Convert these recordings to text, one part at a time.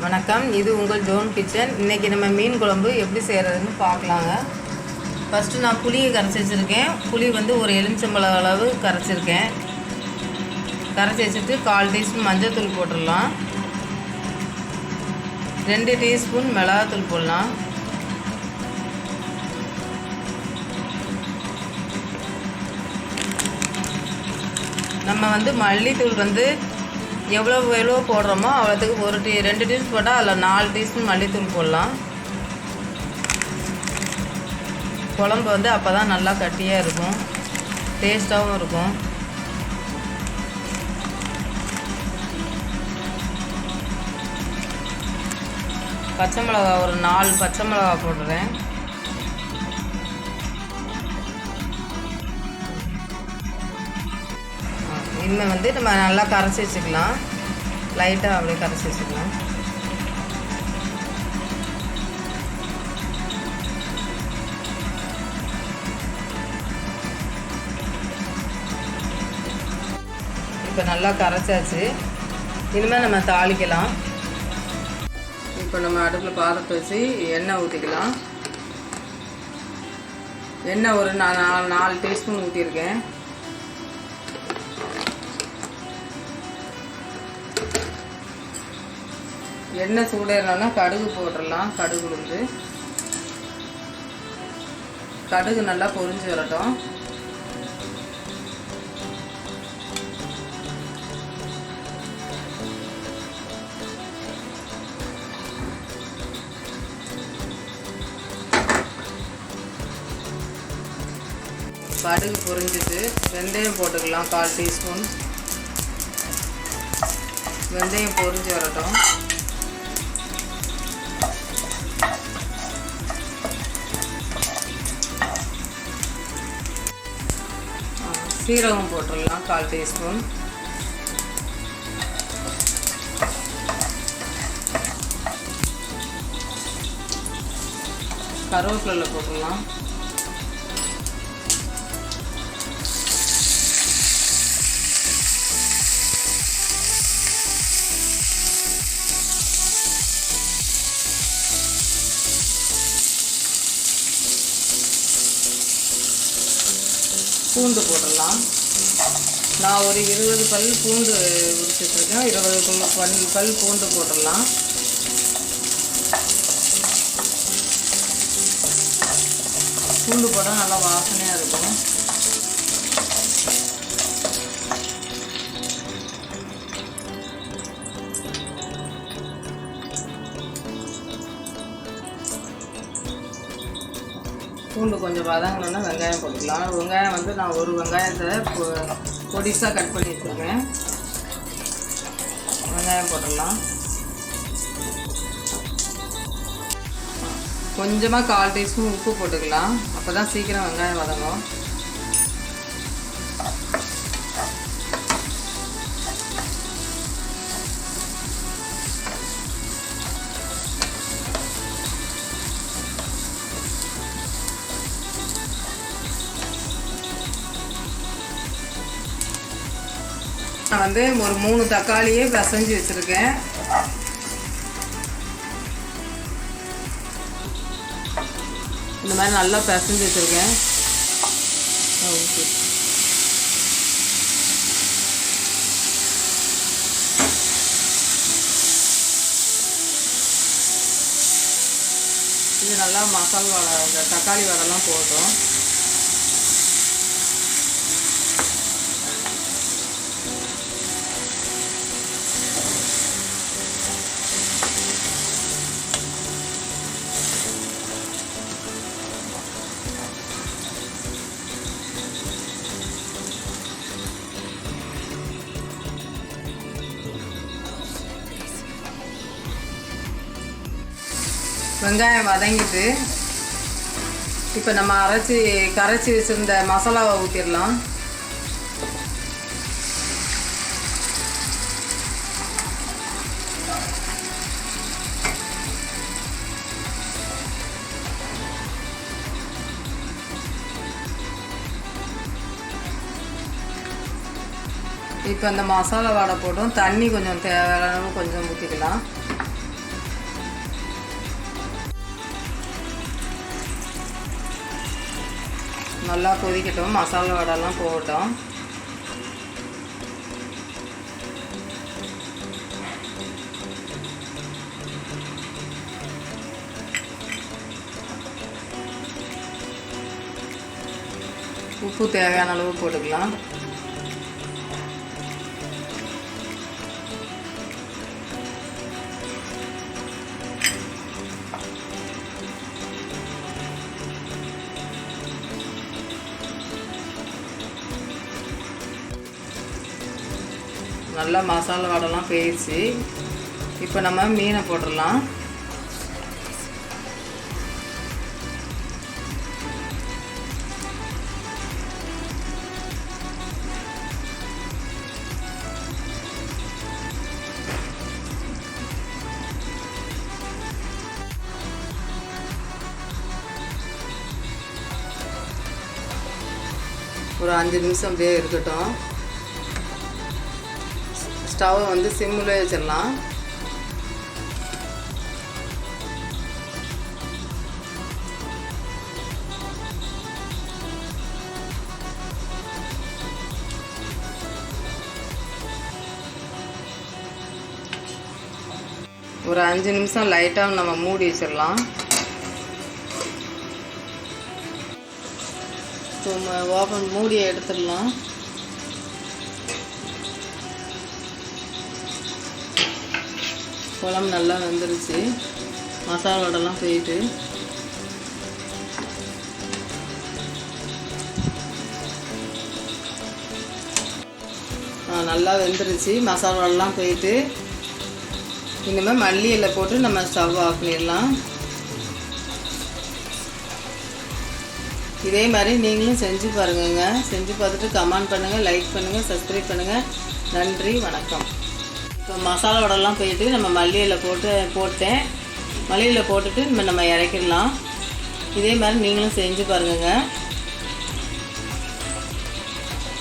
வணக்கம், இது உங்கள் ஜோன் கிச்சன். இன்றைக்கி நம்ம மீன் குழம்பு எப்படி செய்கிறதுன்னு பார்க்கலாங்க. ஃபஸ்ட்டு நான் புளியை கரைச்சி வச்சுருக்கேன். புளி வந்து ஒரு எலுமிச்சம்பழ அளவு கரைச்சிருக்கேன். கரைச்சி வச்சுட்டு 1/4 டீஸ்பூன் மஞ்சள் தூள் போட்டுடலாம். 2 டீஸ்பூன் மிளகாத்தூள் போடலாம். நம்ம வந்து மல்லித்தூள் வந்து எவ்வளோ போடுறோமோ அவ்வளோத்துக்கு 2 டீஸ்பூன் போட்டால் அதில் 4 டீஸ்பூன் மல்லித்தூள் போடலாம். குழம்பு வந்து அப்போ தான் நல்லா கட்டியாக இருக்கும், டேஸ்ட்டாகவும் இருக்கும். பச்சை மிளகா ஒரு 4 பச்சை மிளகா போடுறேன். இனிமேல் வந்து நம்ம நல்லா கரைச்சி வச்சுக்கலாம். லைட்டாக அப்படியே கரைச்சி வச்சுக்கலாம். இப்போ நல்லா கரைச்சாச்சு. இனிமேல் நம்ம தாளிக்கலாம். இப்போ நம்ம அடுப்பில் பாத்திரத்தை வச்சு எண்ணெய் ஊற்றிக்கலாம். எண்ணெய் ஒரு 4 டீஸ்பூன் ஊற்றிருக்கேன். எண்ணெய் சூடேறனா கடுகு போட்டுடலாம். கடுகு உளுந்து கடுகு நல்லா பொரிஞ்சு வரட்டும். கடுகு பொரிஞ்சிட்டு வெந்தயம் போட்டுக்கலாம். 1/4 டீஸ்பூன் வெந்தயம் பொரிஞ்சு வரட்டும். சீரகம் போட்டுடலாம். 1/4 டீஸ்பூன். கருவேப்பிலை போட்டுடலாம். பூண்டு போட்டுடலாம். நான் ஒரு 20 பல் பூண்டு உரிச்சிட்ருக்கேன். 20 பல் பூண்டு போட்டுடலாம். பூண்டு போட்டால் நல்லா வாசனையாக இருக்கும். பூண்டு கொஞ்சம் வதங்கணுன்னா வெங்காயம் போட்டுக்கலாம். வெங்காயம் வந்து நான் ஒரு வெங்காயத்தை பொடிசாக கட் பண்ணி வச்சுருக்கேன். வெங்காயம் போட்டுடலாம். கொஞ்சமாக 1/4 டீஸ்பூன் உப்பு போட்டுக்கலாம். அப்போ தான் சீக்கிரம் வெங்காயம் வதங்கும். நான் வந்து ஒரு 3 தக்காளியே பிசைஞ்சு வச்சுருக்கேன். இந்த மாதிரி நல்லா பிசைஞ்சு வச்சுருக்கேன். ஓகே, இது நல்லா மசாலா வடை, இந்த தக்காளி வடைலாம் போட்டோம். வெங்காயம் வதங்கிட்டு இப்போ நம்ம கரைச்சி வச்சுருந்த மசாலாவை ஊற்றிடலாம். இப்போ அந்த மசாலா வடை போட்டோம். தண்ணி கொஞ்சம் தேவையான அளவு கொஞ்சம் ஊற்றிக்கலாம். நல்லா கொதிக்கட்டும், மசாலா வடைலாம் போகட்டும். உப்பு தேவையான அளவு போட்டுக்கலாம். நல்லா மசாலா வடைலாம் போயிடுச்சு. இப்போ நம்ம மீனை போட்டுடலாம். ஒரு 5 நிமிஷம் அப்படியே இருக்கட்டும். ஸ்டவ்வை வந்து சிம்மில் வச்சிடலாம். ஒரு 5 நிமிஷம் லைட்டாக நம்ம மூடி வச்சிடலாம். ஓப்பன் மூடியை எடுத்துடலாம். குழம்பு நல்லா வெந்துருச்சு, மசாலாவோடலாம் போயிட்டு. நல்லா வெந்துருச்சு, மசாலாவெல்லாம் போயிட்டு. இனிமேல் மல்லி இலை போட்டு நம்ம ஸ்டவ் ஆஃப் பண்ணிடலாம். இதே மாதிரி நீங்களும் செஞ்சு பாருங்கங்க. செஞ்சு பார்த்துட்டு கமெண்ட் பண்ணுங்கள், லைக் பண்ணுங்கள், சப்ஸ்கிரைப் பண்ணுங்கள். நன்றி, வணக்கம். இப்போ மசாலா வடைலாம் போயிட்டு நம்ம மல்லி இலை போட்டேன். மல்லி இலை போட்டுட்டு நம்ம இறக்கிடலாம். இதே மாதிரி நீங்களும் செஞ்சு பாருங்கங்க.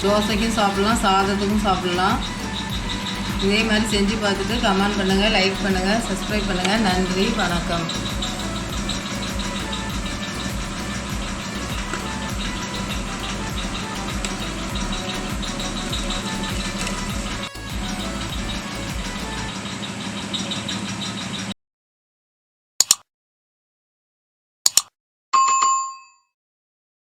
தோசைக்கும் சாப்பிட்லாம், சாதத்துக்கும் சாப்பிட்லாம். இதே மாதிரி செஞ்சு பார்த்துட்டு கமெண்ட் பண்ணுங்கள், லைக் பண்ணுங்கள், சப்ஸ்கிரைப் பண்ணுங்கள். நன்றி, வணக்கம்.